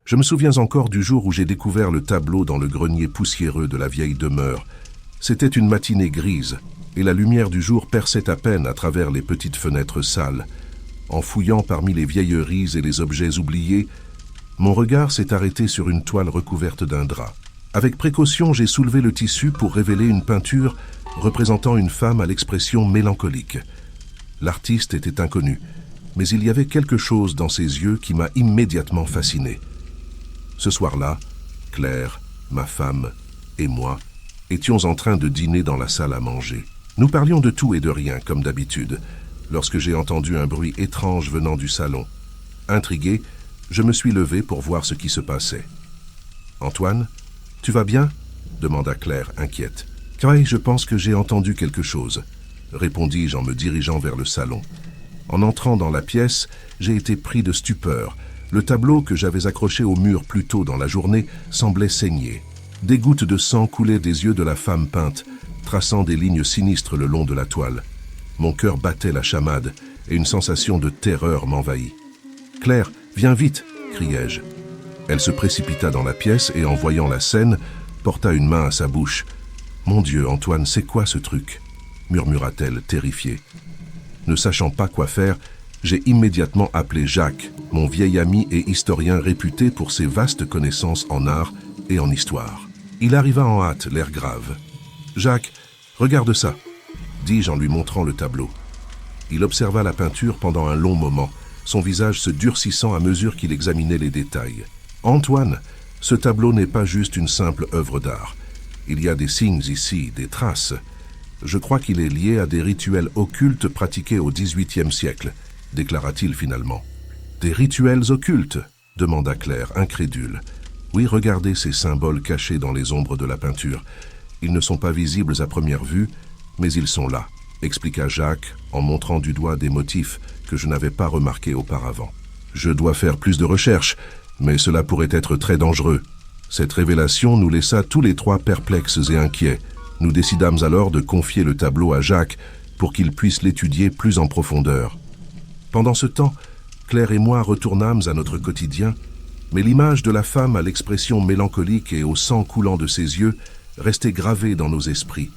Je me souviens encore du jour où j'ai découvert le tableau dans le grenier poussiéreux de la vieille demeure. C'était une matinée grise, et la lumière du jour perçait à peine à travers les petites fenêtres sales. En fouillant parmi les vieilleries et les objets oubliés, mon regard s'est arrêté sur une toile recouverte d'un drap. Avec précaution, j'ai soulevé le tissu pour révéler une peinture représentant une femme à l'expression mélancolique. L'artiste était inconnu, mais il y avait quelque chose dans ses yeux qui m'a immédiatement fasciné. Ce soir-là, Claire, ma femme et moi étions en train de dîner dans la salle à manger. Nous parlions de tout et de rien, comme d'habitude, lorsque j'ai entendu un bruit étrange venant du salon. Intrigué, je me suis levé pour voir ce qui se passait. « Antoine, tu vas bien ?» demanda Claire, inquiète. « Oui, je pense que j'ai entendu quelque chose », répondis-je en me dirigeant vers le salon. En entrant dans la pièce, j'ai été pris de stupeur. Le tableau que j'avais accroché au mur plus tôt dans la journée semblait saigner. Des gouttes de sang coulaient des yeux de la femme peinte, traçant des lignes sinistres le long de la toile. Mon cœur battait la chamade et une sensation de terreur m'envahit. « Claire, viens vite !» criai-je. Elle se précipita dans la pièce et, en voyant la scène, porta une main à sa bouche. « Mon Dieu, Antoine, c'est quoi ce truc ?» murmura-t-elle, terrifiée. Ne sachant pas quoi faire, j'ai immédiatement appelé Jacques, mon vieil ami et historien réputé pour ses vastes connaissances en art et en histoire. Il arriva en hâte, l'air grave. « Jacques, regarde ça !» dis-je en lui montrant le tableau. Il observa la peinture pendant un long moment, son visage se durcissant à mesure qu'il examinait les détails. « Antoine, ce tableau n'est pas juste une simple œuvre d'art. Il y a des signes ici, des traces. Je crois qu'il est lié à des rituels occultes pratiqués au XVIIIe siècle, déclara-t-il finalement. « Des rituels occultes ?» demanda Claire, incrédule. « Oui, regardez ces symboles cachés dans les ombres de la peinture. Ils ne sont pas visibles à première vue, mais ils sont là, » expliqua Jacques en montrant du doigt des motifs que je n'avais pas remarqués auparavant. « Je dois faire plus de recherches, mais cela pourrait être très dangereux. » Cette révélation nous laissa tous les trois perplexes et inquiets. Nous décidâmes alors de confier le tableau à Jacques pour qu'il puisse l'étudier plus en profondeur. Pendant ce temps, Claire et moi retournâmes à notre quotidien, mais l'image de la femme à l'expression mélancolique et au sang coulant de ses yeux restait gravée dans nos esprits.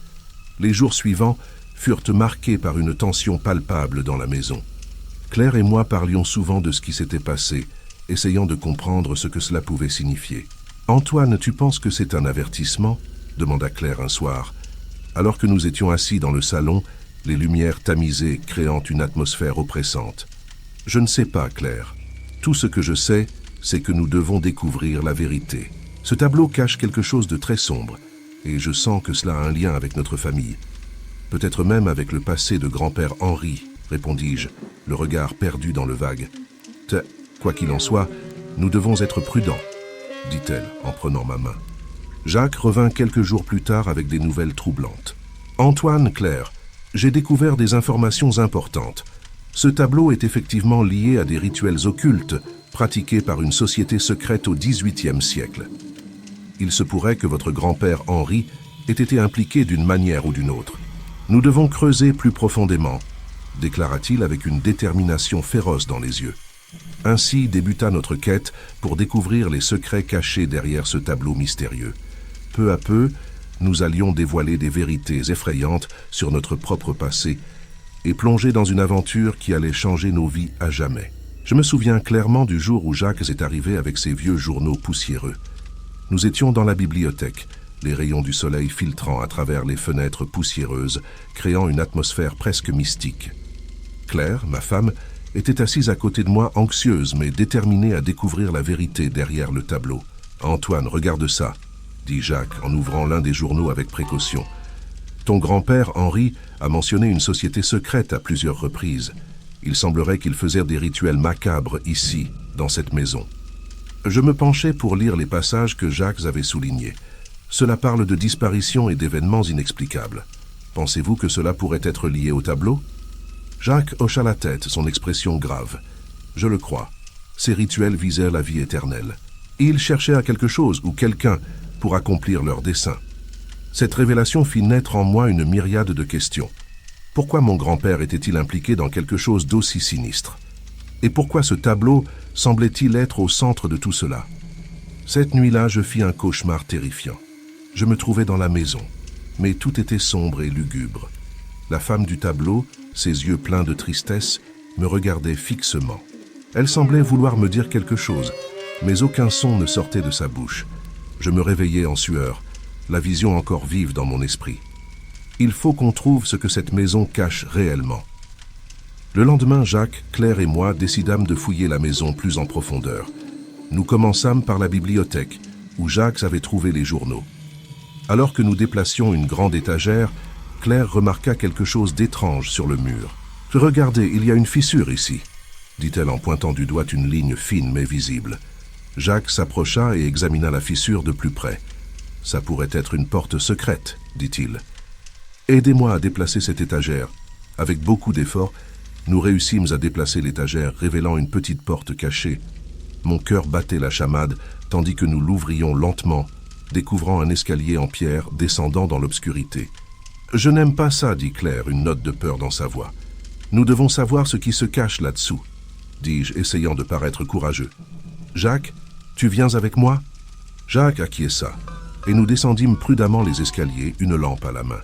Les jours suivants furent marqués par une tension palpable dans la maison. Claire et moi parlions souvent de ce qui s'était passé, essayant de comprendre ce que cela pouvait signifier. « Antoine, tu penses que c'est un avertissement ?» demanda Claire un soir, alors que nous étions assis dans le salon, les lumières tamisées créant une atmosphère oppressante. « Je ne sais pas, Claire. Tout ce que je sais, c'est que nous devons découvrir la vérité. Ce tableau cache quelque chose de très sombre, et je sens que cela a un lien avec notre famille. Peut-être même avec le passé de grand-père Henri, répondis-je, le regard perdu dans le vague. « Quoi qu'il en soit, nous devons être prudents, » dit-elle en prenant ma main. Jacques revint quelques jours plus tard avec des nouvelles troublantes. « Antoine, Claire, j'ai découvert des informations importantes. Ce tableau est effectivement lié à des rituels occultes pratiqués par une société secrète au XVIIIe siècle. Il se pourrait que votre grand-père Henri ait été impliqué d'une manière ou d'une autre. Nous devons creuser plus profondément, » déclara-t-il avec une détermination féroce dans les yeux. Ainsi débuta notre quête pour découvrir les secrets cachés derrière ce tableau mystérieux. Peu à peu, nous allions dévoiler des vérités effrayantes sur notre propre passé et plonger dans une aventure qui allait changer nos vies à jamais. Je me souviens clairement du jour où Jacques est arrivé avec ses vieux journaux poussiéreux. Nous étions dans la bibliothèque, les rayons du soleil filtrant à travers les fenêtres poussiéreuses, créant une atmosphère presque mystique. Claire, ma femme, était assise à côté de moi, anxieuse mais déterminée à découvrir la vérité derrière le tableau. « Antoine, regarde ça », dit Jacques en ouvrant l'un des journaux avec précaution. « Ton grand-père, Henri, a mentionné une société secrète à plusieurs reprises. Il semblerait qu'il faisait des rituels macabres ici, dans cette maison. » Je me penchai pour lire les passages que Jacques avait soulignés. Cela parle de disparitions et d'événements inexplicables. Pensez-vous que cela pourrait être lié au tableau ? Jacques hocha la tête, son expression grave. « Je le crois. Ces rituels visaient la vie éternelle. Ils cherchaient à quelque chose ou quelqu'un pour accomplir leur dessein. Cette révélation fit naître en moi une myriade de questions. Pourquoi mon grand-père était-il impliqué dans quelque chose d'aussi sinistre? Et pourquoi ce tableau semblait-il être au centre de tout cela? Cette nuit-là, je fis un cauchemar terrifiant. Je me trouvais dans la maison, mais tout était sombre et lugubre. La femme du tableau, ses yeux pleins de tristesse, me regardait fixement. Elle semblait vouloir me dire quelque chose, mais aucun son ne sortait de sa bouche. Je me réveillais en sueur, la vision encore vive dans mon esprit. Il faut qu'on trouve ce que cette maison cache réellement. Le lendemain, Jacques, Claire et moi décidâmes de fouiller la maison plus en profondeur. Nous commençâmes par la bibliothèque, où Jacques avait trouvé les journaux. Alors que nous déplacions une grande étagère, Claire remarqua quelque chose d'étrange sur le mur. « Regardez, il y a une fissure ici », dit-elle en pointant du doigt une ligne fine mais visible. Jacques s'approcha et examina la fissure de plus près. « Ça pourrait être une porte secrète », dit-il. « Aidez-moi à déplacer cette étagère. » Avec beaucoup d'efforts, nous réussîmes à déplacer l'étagère, révélant une petite porte cachée. Mon cœur battait la chamade, tandis que nous l'ouvrions lentement, découvrant un escalier en pierre descendant dans l'obscurité. « Je n'aime pas ça, dit Claire, une note de peur dans sa voix. « Nous devons savoir ce qui se cache là-dessous, dis-je, essayant de paraître courageux. « Jacques, tu viens avec moi ?» Jacques acquiesça, et nous descendîmes prudemment les escaliers, une lampe à la main.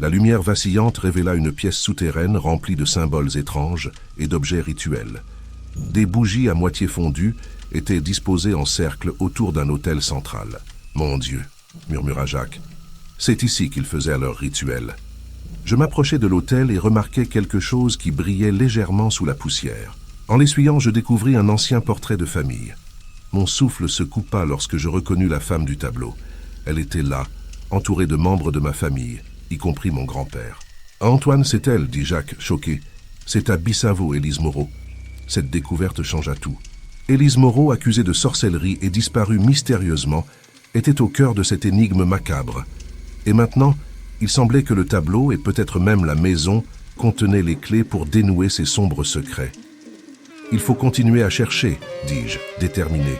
La lumière vacillante révéla une pièce souterraine remplie de symboles étranges et d'objets rituels. Des bougies à moitié fondues étaient disposées en cercle autour d'un autel central. « Mon Dieu !» murmura Jacques. « C'est ici qu'ils faisaient leur rituel. » Je m'approchai de l'autel et remarquai quelque chose qui brillait légèrement sous la poussière. En l'essuyant, je découvris un ancien portrait de famille. Mon souffle se coupa lorsque je reconnus la femme du tableau. Elle était là, entourée de membres de ma famille, y compris mon grand-père. « Antoine, c'est elle, dit Jacques, choqué. C'est ta Bissavo, Élise Moreau. » Cette découverte changea tout. Élise Moreau, accusée de sorcellerie et disparue mystérieusement, était au cœur de cette énigme macabre. Et maintenant, il semblait que le tableau, et peut-être même la maison, contenaient les clés pour dénouer ces sombres secrets. « Il faut continuer à chercher, dis-je, déterminé.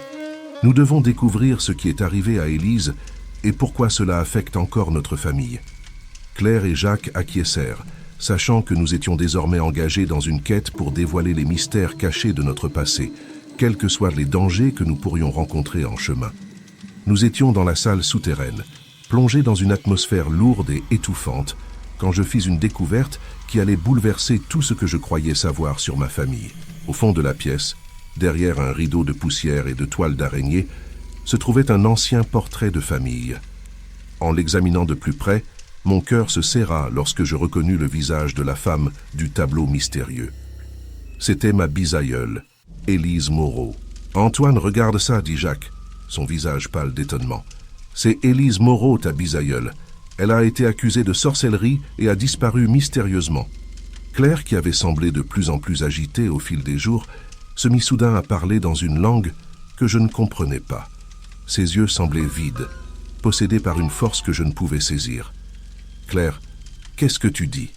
Nous devons découvrir ce qui est arrivé à Élise et pourquoi cela affecte encore notre famille. » Claire et Jacques acquiescèrent, sachant que nous étions désormais engagés dans une quête pour dévoiler les mystères cachés de notre passé, quels que soient les dangers que nous pourrions rencontrer en chemin. Nous étions dans la salle souterraine, plongés dans une atmosphère lourde et étouffante, quand je fis une découverte qui allait bouleverser tout ce que je croyais savoir sur ma famille. Au fond de la pièce, derrière un rideau de poussière et de toiles d'araignée, se trouvait un ancien portrait de famille. En l'examinant de plus près, mon cœur se serra lorsque je reconnus le visage de la femme du tableau mystérieux. C'était ma bisaïeule, Élise Moreau. « Antoine, regarde ça, dit Jacques, son visage pâle d'étonnement. C'est Élise Moreau, ta bisaïeule. Elle a été accusée de sorcellerie et a disparu mystérieusement. » Claire, qui avait semblé de plus en plus agitée au fil des jours, se mit soudain à parler dans une langue que je ne comprenais pas. Ses yeux semblaient vides, possédés par une force que je ne pouvais saisir. « Claire, qu'est-ce que tu dis ?»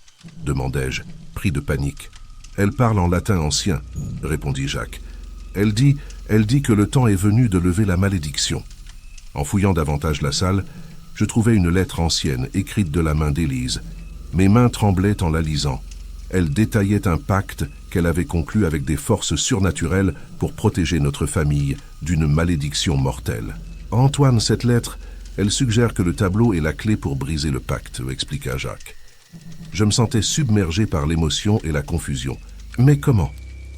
demandai-je, pris de panique. « Elle parle en latin ancien, » répondit Jacques. « Elle dit que le temps est venu de lever la malédiction. » En fouillant davantage la salle, je trouvai une lettre ancienne écrite de la main d'Élise. Mes mains tremblaient en la lisant. Elle détaillait un pacte qu'elle avait conclu avec des forces surnaturelles pour protéger notre famille d'une malédiction mortelle. « Antoine, cette lettre, elle suggère que le tableau est la clé pour briser le pacte, » expliqua Jacques. Je me sentais submergé par l'émotion et la confusion. Mais comment ?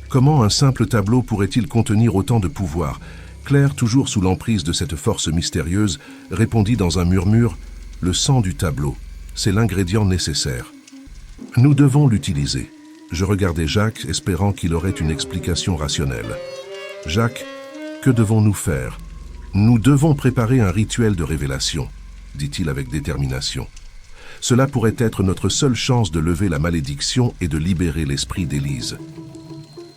Comment un simple tableau pourrait-il contenir autant de pouvoir ? Claire, toujours sous l'emprise de cette force mystérieuse, répondit dans un murmure « Le sang du tableau, c'est l'ingrédient nécessaire. Nous devons l'utiliser. » Je regardais Jacques, espérant qu'il aurait une explication rationnelle. « Jacques, que devons-nous faire ? » « Nous devons préparer un rituel de révélation, » dit-il avec détermination. « Cela pourrait être notre seule chance de lever la malédiction et de libérer l'esprit d'Élise. »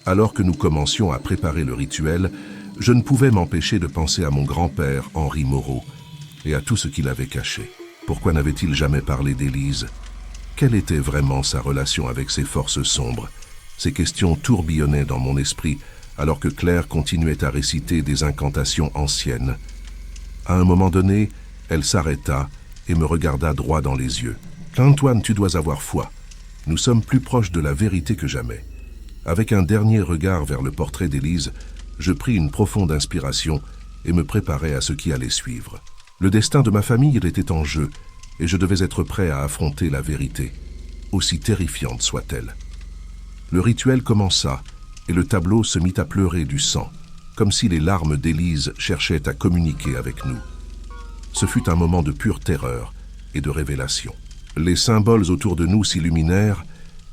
Alors que nous commencions à préparer le rituel, je ne pouvais m'empêcher de penser à mon grand-père, Henri Moreau, et à tout ce qu'il avait caché. Pourquoi n'avait-il jamais parlé d'Élise ? Quelle était vraiment sa relation avec ces forces sombres ? Ces questions tourbillonnaient dans mon esprit, alors que Claire continuait à réciter des incantations anciennes. À un moment donné, elle s'arrêta et me regarda droit dans les yeux. « Antoine, tu dois avoir foi. Nous sommes plus proches de la vérité que jamais. » Avec un dernier regard vers le portrait d'Élise, je pris une profonde inspiration et me préparait à ce qui allait suivre. Le destin de ma famille était en jeu, et je devais être prêt à affronter la vérité, aussi terrifiante soit-elle. Le rituel commença, et le tableau se mit à pleurer du sang, comme si les larmes d'Élise cherchaient à communiquer avec nous. Ce fut un moment de pure terreur et de révélation. Les symboles autour de nous s'illuminèrent,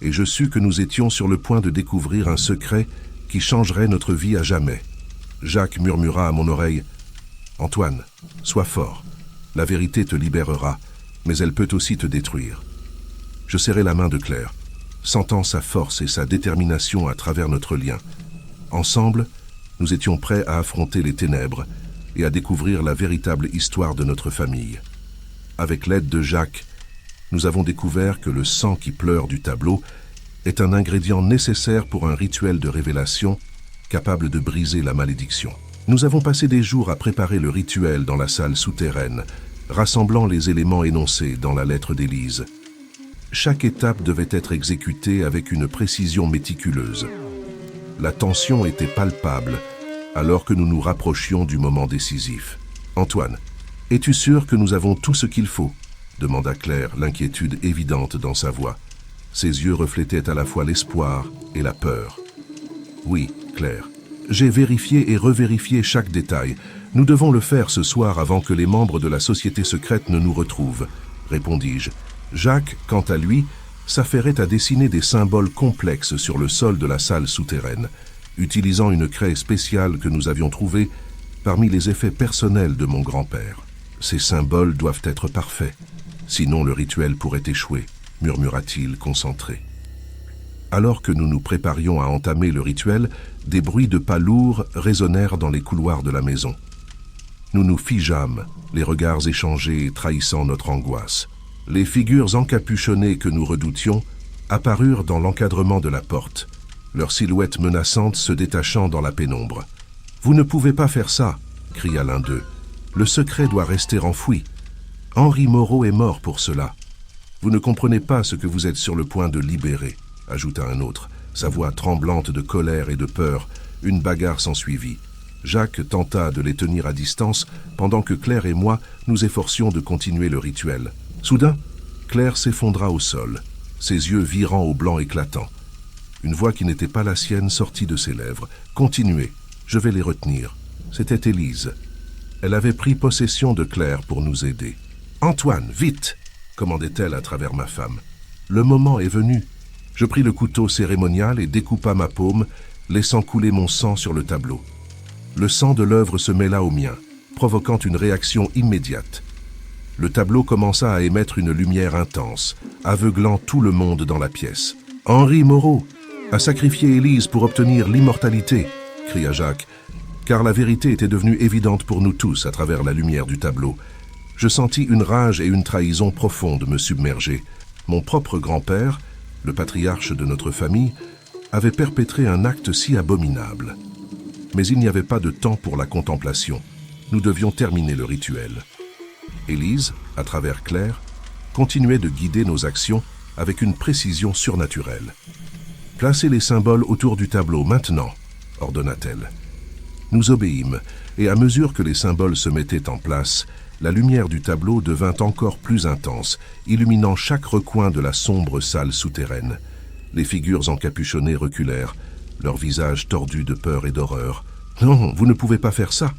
et je sus que nous étions sur le point de découvrir un secret qui changerait notre vie à jamais. Jacques murmura à mon oreille « Antoine, sois fort. La vérité te libérera, mais elle peut aussi te détruire. » Je serrai la main de Claire, sentant sa force et sa détermination à travers notre lien. Ensemble, nous étions prêts à affronter les ténèbres et à découvrir la véritable histoire de notre famille. Avec l'aide de Jacques, nous avons découvert que le sang qui pleure du tableau est un ingrédient nécessaire pour un rituel de révélation capable de briser la malédiction. Nous avons passé des jours à préparer le rituel dans la salle souterraine, rassemblant les éléments énoncés dans la lettre d'Élise. Chaque étape devait être exécutée avec une précision méticuleuse. La tension était palpable alors que nous nous rapprochions du moment décisif. « Antoine, es-tu sûr que nous avons tout ce qu'il faut ?» demanda Claire, l'inquiétude évidente dans sa voix. Ses yeux reflétaient à la fois l'espoir et la peur. « Oui, Claire. J'ai vérifié et revérifié chaque détail. Nous devons le faire ce soir avant que les membres de la société secrète ne nous retrouvent, » répondis-je. Jacques, quant à lui, s'affairait à dessiner des symboles complexes sur le sol de la salle souterraine, utilisant une craie spéciale que nous avions trouvée parmi les effets personnels de mon grand-père. « Ces symboles doivent être parfaits, sinon le rituel pourrait échouer, » murmura-t-il concentré. Alors que nous nous préparions à entamer le rituel, des bruits de pas lourds résonnèrent dans les couloirs de la maison. Nous nous figeâmes, les regards échangés trahissant notre angoisse. Les figures encapuchonnées que nous redoutions apparurent dans l'encadrement de la porte, leurs silhouettes menaçantes se détachant dans la pénombre. « Vous ne pouvez pas faire ça !» cria l'un d'eux. « Le secret doit rester enfoui. Henri Moreau est mort pour cela. Vous ne comprenez pas ce que vous êtes sur le point de libérer, » ajouta un autre, sa voix tremblante de colère et de peur. Une bagarre s'ensuivit. Jacques tenta de les tenir à distance pendant que Claire et moi nous efforcions de continuer le rituel. Soudain, Claire s'effondra au sol, ses yeux virant au blanc éclatant. Une voix qui n'était pas la sienne sortit de ses lèvres. « Continuez, je vais les retenir. » C'était Élise. Elle avait pris possession de Claire pour nous aider. « Antoine, vite !» commandait-elle à travers ma femme. Le moment est venu. Je pris le couteau cérémonial et découpa ma paume, laissant couler mon sang sur le tableau. Le sang de l'œuvre se mêla au mien, provoquant une réaction immédiate. Le tableau commença à émettre une lumière intense, aveuglant tout le monde dans la pièce. « Henri Moreau a sacrifié Élise pour obtenir l'immortalité !» cria Jacques, car la vérité était devenue évidente pour nous tous à travers la lumière du tableau. Je sentis une rage et une trahison profonde me submerger. Mon propre grand-père, le patriarche de notre famille, avait perpétré un acte si abominable. Mais il n'y avait pas de temps pour la contemplation. Nous devions terminer le rituel. Élise, à travers Claire, continuait de guider nos actions avec une précision surnaturelle. « Placez les symboles autour du tableau, maintenant !» ordonna-t-elle. Nous obéîmes, et à mesure que les symboles se mettaient en place, la lumière du tableau devint encore plus intense, illuminant chaque recoin de la sombre salle souterraine. Les figures encapuchonnées reculèrent, leurs visages tordus de peur et d'horreur. « Non, vous ne pouvez pas faire ça !»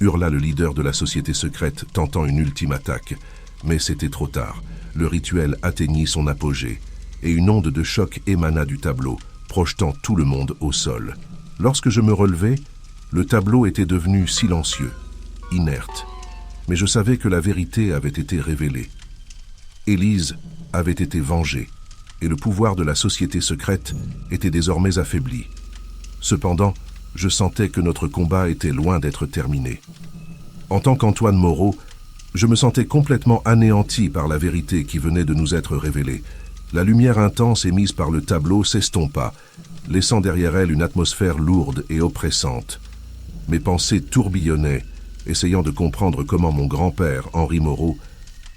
hurla le leader de la société secrète, tentant une ultime attaque. Mais c'était trop tard. Le rituel atteignit son apogée, et une onde de choc émana du tableau, projetant tout le monde au sol. Lorsque je me relevai, le tableau était devenu silencieux, inerte. Mais je savais que la vérité avait été révélée. Élise avait été vengée, et le pouvoir de la société secrète était désormais affaibli. Cependant, je sentais que notre combat était loin d'être terminé. En tant qu'Antoine Moreau, je me sentais complètement anéanti par la vérité qui venait de nous être révélée. La lumière intense émise par le tableau s'estompa, laissant derrière elle une atmosphère lourde et oppressante. Mes pensées tourbillonnaient, essayant de comprendre comment mon grand-père, Henri Moreau,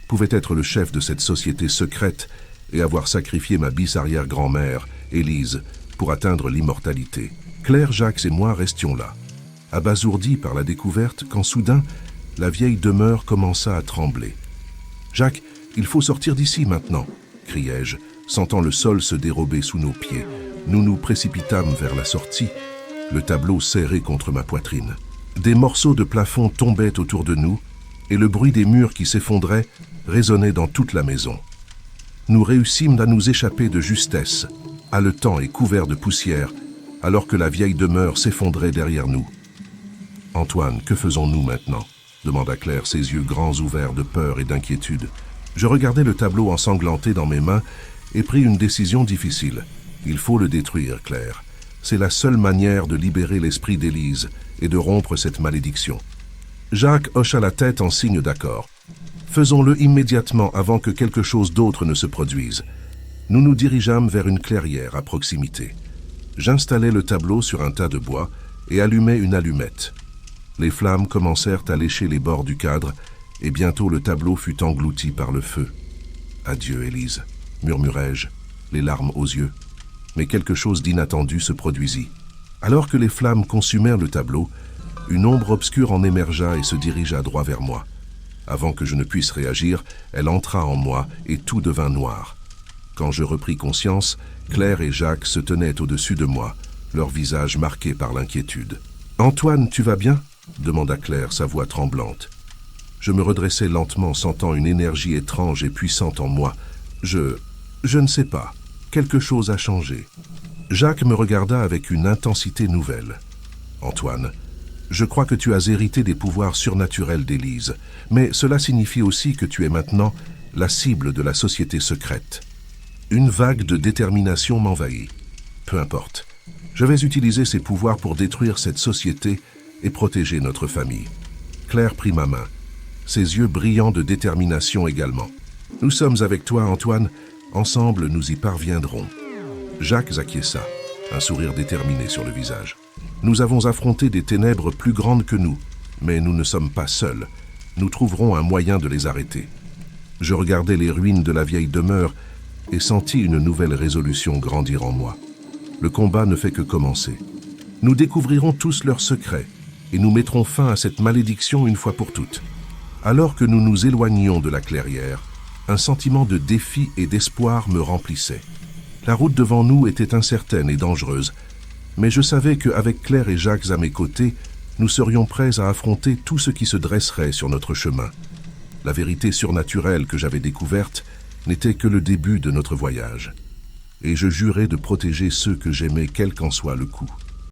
pouvait être le chef de cette société secrète et avoir sacrifié ma bis-arrière-grand-mère, Élise, pour atteindre l'immortalité. Claire, Jacques et moi restions là, abasourdi par la découverte, quand soudain, la vieille demeure commença à trembler. « Jacques, il faut sortir d'ici maintenant !» criai-je, sentant le sol se dérober sous nos pieds. Nous nous précipitâmes vers la sortie, le tableau serré contre ma poitrine. Des morceaux de plafond tombaient autour de nous, et le bruit des murs qui s'effondraient résonnait dans toute la maison. Nous réussîmes à nous échapper de justesse, haletants et couverts de poussière, alors que la vieille demeure s'effondrait derrière nous. « Antoine, que faisons-nous maintenant ?» demanda Claire, ses yeux grands ouverts de peur et d'inquiétude. Je regardai le tableau ensanglanté dans mes mains et pris une décision difficile. Il faut le détruire, Claire. C'est la seule manière de libérer l'esprit d'Élise et de rompre cette malédiction. Jacques hocha la tête en signe d'accord. Faisons-le immédiatement avant que quelque chose d'autre ne se produise. Nous nous dirigeâmes vers une clairière à proximité. J'installai le tableau sur un tas de bois et allumai une allumette. Les flammes commencèrent à lécher les bords du cadre et bientôt le tableau fut englouti par le feu. « Adieu, Élise » murmurai-je, les larmes aux yeux. Mais quelque chose d'inattendu se produisit. Alors que les flammes consumèrent le tableau, une ombre obscure en émergea et se dirigea droit vers moi. Avant que je ne puisse réagir, elle entra en moi et tout devint noir. Quand je repris conscience, Claire et Jacques se tenaient au-dessus de moi, leurs visages marqués par l'inquiétude. « Antoine, tu vas bien ?» demanda Claire, sa voix tremblante. Je me redressai lentement, sentant une énergie étrange et puissante en moi. Je ne sais pas. Quelque chose a changé. Jacques me regarda avec une intensité nouvelle. « Antoine, je crois que tu as hérité des pouvoirs surnaturels d'Élise, mais cela signifie aussi que tu es maintenant la cible de la société secrète. » Une vague de détermination m'envahit. Peu importe. Je vais utiliser ces pouvoirs pour détruire cette société et protéger notre famille. Claire prit ma main, ses yeux brillants de détermination également. « Nous sommes avec toi, Antoine. Ensemble, nous y parviendrons. » Jacques acquiesça, un sourire déterminé sur le visage. « Nous avons affronté des ténèbres plus grandes que nous, mais nous ne sommes pas seuls. Nous trouverons un moyen de les arrêter. » Je regardai les ruines de la vieille demeure et sentis une nouvelle résolution grandir en moi. Le combat ne fait que commencer. Nous découvrirons tous leurs secrets et nous mettrons fin à cette malédiction une fois pour toutes. Alors que nous nous éloignions de la clairière, un sentiment de défi et d'espoir me remplissait. La route devant nous était incertaine et dangereuse, mais je savais qu'avec Claire et Jacques à mes côtés, nous serions prêts à affronter tout ce qui se dresserait sur notre chemin. La vérité surnaturelle que j'avais découverte n'était que le début de notre voyage. Et je jurais de protéger ceux que j'aimais quel qu'en soit le coût.